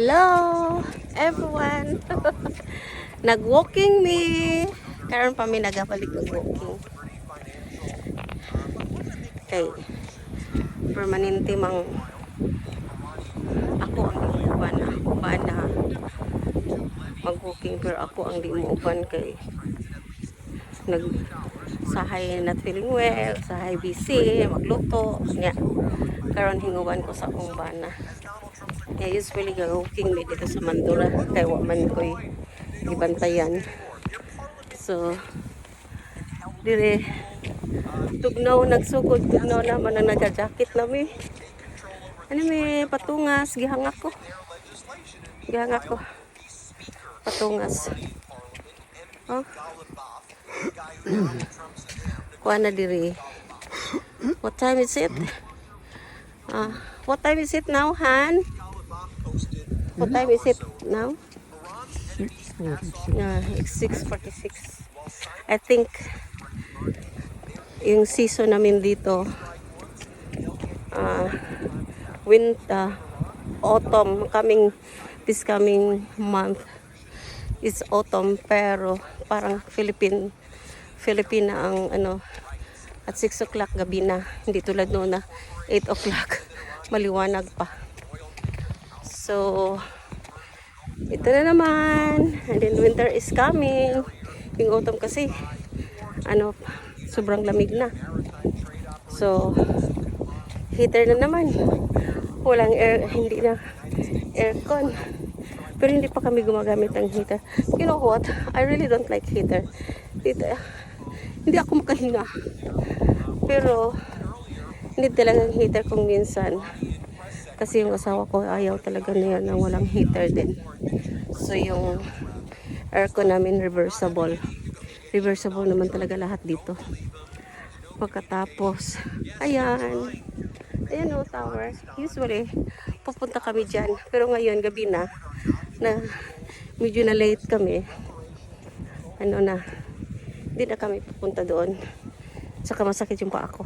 Hello everyone. Nag-walking me. Karon pa mi nagabalik ng walking. Kay permanente mang ako ang iuban, ako ba na mag-walking, pero ako ang di mo uban kay sahay not feeling well, sahay busy magluto nya. Karon hinguban ko sa akong bana. Yeah, usually walking me dito sa Mandura kay wa man ko'y gibantayan. So dire tugnaw nagsugod, tugnaw naman ang nagajakit na mi. Ano mi patungas gihangak ko. Gihangak ko. Patungas. Oh. Kuha na dire. What time is it? What time is it now, Han? What time is it now? 6:46. It's 6:46. I think yung season namin dito winter, autumn, this coming month is autumn, pero parang Filipina ang at 6 o'clock gabi na, hindi tulad noon na 8 o'clock maliwanag pa. So ito na naman, and then winter is coming. Yung autumn kasi sobrang lamig na. So heater na naman, walang hindi na aircon, pero hindi pa kami gumagamit ng heater. You know what, I really don't like heater. Hindi ako makahinga, pero hindi talagang heater kung minsan, kasi yung asawa ko ayaw talaga na yan na walang heater din. So yung aircon namin reversible naman talaga lahat dito. Pagkatapos ayan o tower, usually pupunta kami dyan, pero ngayon gabi na medyo na late kami, hindi na kami pupunta doon, saka masakit yung paa ko.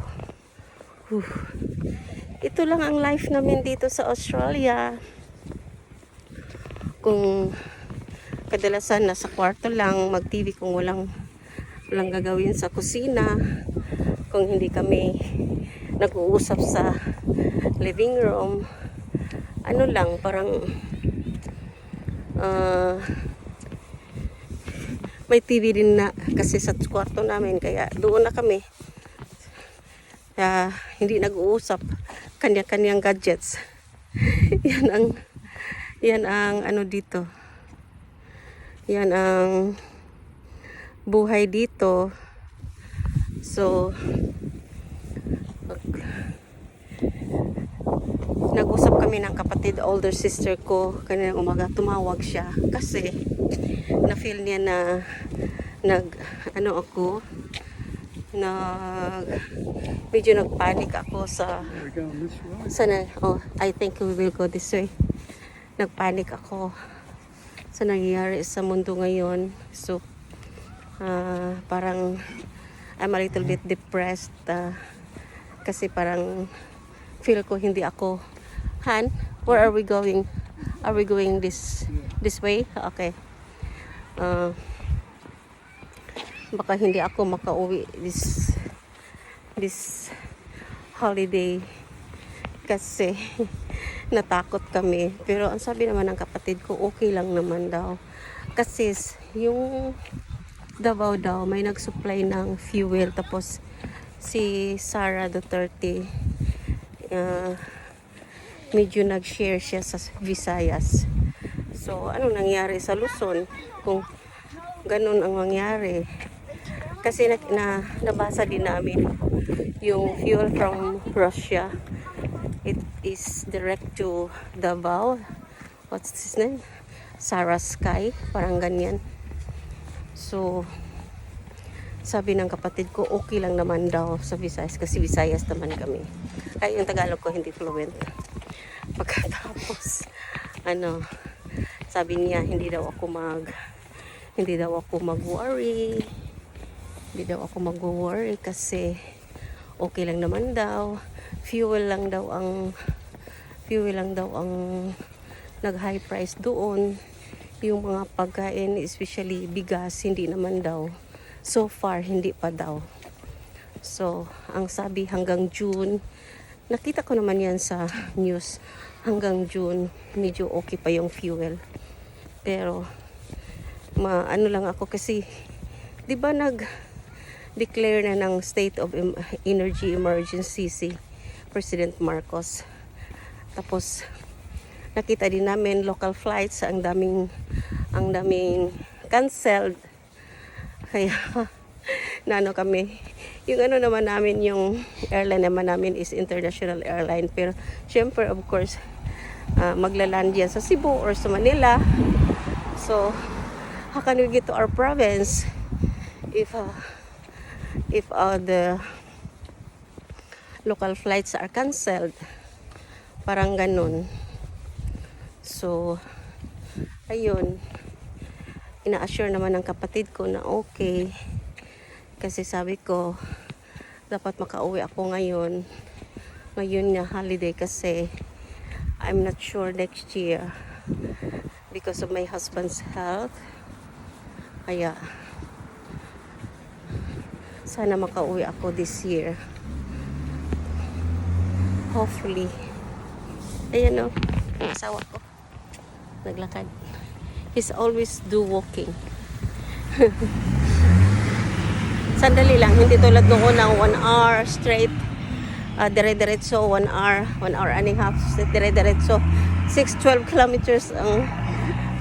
Ito lang ang life namin dito sa Australia. Kung kadalasan nasa kwarto lang mag-TV kung walang gagawin sa kusina, kung hindi kami nag-uusap sa living room, parang may TV din na kasi sa kwarto namin, kaya doon na kami. Hindi nag-uusap, kanya-kanyang gadgets. yan ang dito. Yan ang buhay dito. So nag-usap kami ng kapatid, older sister ko, kanina umaga tumawag siya kasi na-feel niya na medyo nagpanic ako I think we will go this way. Nagpanic ako sa nangyayari sa mundo ngayon. So parang I'm a little bit depressed kasi parang feel ko hindi ako. Han, where are we going? Are we going this way? Okay. Baka hindi ako makauwi this holiday kasi natakot kami. Pero ang sabi naman ng kapatid ko, okay lang naman daw. Kasi yung Davao daw may nag-supply ng fuel, tapos si Sara Duterte medyo nag-share siya sa Visayas. So ano nangyari sa Luzon kung ganun ang mangyari? Kasi nabasa din namin yung fuel from Russia, it is direct to Davao. What's his name? Saraskay, parang ganyan. So sabi ng kapatid ko, okay lang naman daw sa Visayas kasi Visayas naman kami. Kaya yung Tagalog ko hindi fluent. Pagkatapos sabi niya hindi daw ako mag-worry. Hindi daw ako mag-worry kasi okay lang naman daw. Fuel lang daw ang nag-high price doon. Yung mga pagkain, especially bigas, hindi naman daw. So far, hindi pa daw. So, ang sabi hanggang June, nakita ko naman yan sa news, hanggang June, medyo okay pa yung fuel. Pero, ano lang ako kasi, di ba nag-declare na ng state of energy emergency si President Marcos. Tapos, nakita din namin local flights, ang daming canceled. Kaya, naano kami, yung ano naman namin, yung airline naman namin is international airline. Pero, syempre, of course, maglaland yan sa Cebu or sa Manila. So, how can we get to our province if the local flights are canceled? Parang ganun. So, ayun. Ina-assure naman ng kapatid ko na okay. Kasi sabi ko, dapat makauwi ako ngayon. Ngayon na holiday kasi I'm not sure next year because of my husband's health. Kaya, sana makauwi ako this year. Hopefully. Ayan o, ang asawa ko. Naglakad. He's always do walking. Sandali lang, hindi tulad noon ng 1 hour straight, dire-diretso, 1 hour and a half, dire-diretso, 12 kilometers ang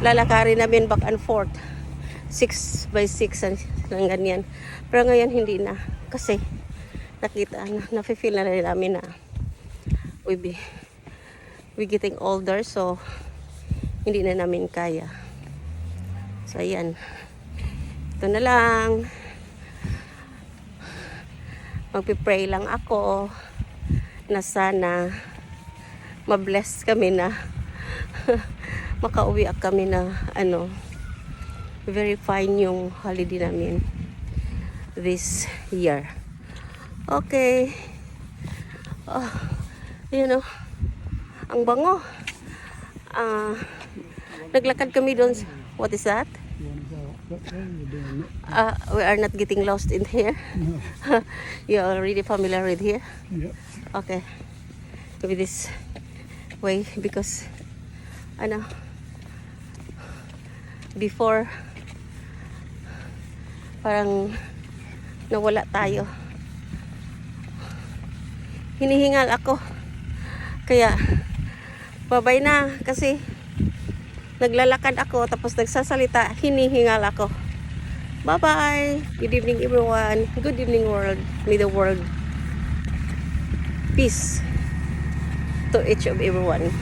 lalakarin namin back and forth, 6 by 6 ang ganyan. Pero ngayon hindi na, kasi nakita na, nafe-feel na rin namin na we getting older, so hindi na namin kaya. So ayan, ito na lang. Magpipray lang ako na sana mabless kami na makauwi kami na very fine yung holiday namin this year. Okay. You know, ang bango. Naglakad kami doon. What is that? We are not getting lost in here. No. You're already familiar with here? Yeah. Okay. With this way because before parang nawala tayo. Hinihingal ako. Kaya babay na kasi naglalakad ako tapos nagsasalita, hinihingal ako. Bye-bye. Good evening everyone. Good evening world. May the world peace to each of everyone.